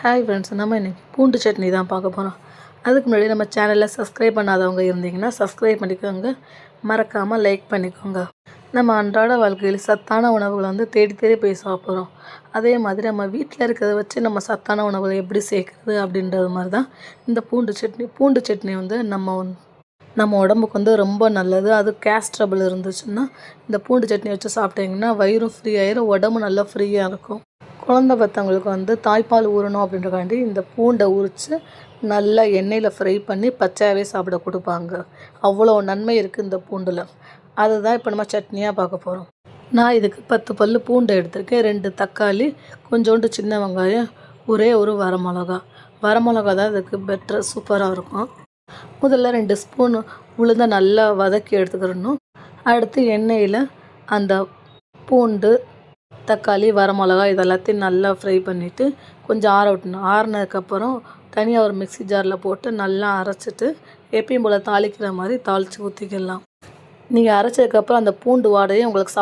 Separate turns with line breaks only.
Hi friends, நம்ம இன்னைக்கு பூண்டு சட்னி தான் பார்க்க போகிறோம். அதுக்கு முன்னாடி நம்ம சேனலில் சப்ஸ்கிரைப் பண்ணாதவங்க இருந்தீங்கன்னா சப்ஸ்கிரைப் பண்ணிக்கோங்க, மறக்காமல் லைக் பண்ணிக்கோங்க. நம்ம அன்றாட வாழ்க்கையில் சத்தான உணவுகளை தேடி தேடி போய் சாப்பிட்றோம். அதே மாதிரி நம்ம வீட்டில் இருக்கிறத வச்சு நம்ம சத்தான உணவுகளை எப்படி சேர்க்குறது அப்படின்றது மாதிரி தான் இந்த பூண்டு சட்னி நம்ம உடம்புக்கு ரொம்ப நல்லது. அது கேஸ்ட்ரபிள் இருந்துச்சுன்னா இந்த பூண்டு சட்னி வச்சு சாப்பிட்டீங்கன்னா வயிறும் ஃப்ரீ ஆயிரும், உடம்பு நல்லா ஃப்ரீயாக இருக்கும். குழந்த பெற்றவங்களுக்கு தாய்ப்பால் ஊறணும் அப்படின்றக்காண்டி இந்த பூண்டை உரித்து நல்லா எண்ணெயில் ஃப்ரை பண்ணி பச்சையாகவே சாப்பிட கொடுப்பாங்க. அவ்வளோ நன்மை இருக்குது இந்த பூண்டில். அதுதான் இப்போ நம்ம சட்னியாக பார்க்க போகிறோம். நான் இதுக்கு 10 பல் பூண்டை எடுத்திருக்கேன், 2 தக்காளி, கொஞ்சோண்டு சின்ன வெங்காயம், ஒரே ஒரு வரமிளகா தான் இதுக்கு பெட்டர், சூப்பராக இருக்கும். முதல்ல 2 ஸ்பூன் உளுந்தை நல்லா வதக்கி எடுத்துக்கிறணும். அடுத்து எண்ணெயில் அந்த பூண்டு, தக்காளி, வரமிளகா இதெல்லாத்தையும் நல்லா ஃப்ரை பண்ணிவிட்டு கொஞ்சம் ஆற விட்டணும். ஆறினதுக்கப்புறம் தனியாக ஒரு மிக்ஸி ஜாரில் போட்டு நல்லா அரைச்சிட்டு எப்பயும் போல் தாளிக்கிற மாதிரி தாளித்து ஊற்றிக்கலாம். நீங்கள் அரைச்சதுக்கப்புறம் அந்த பூண்டு வாடையே உங்களுக்கு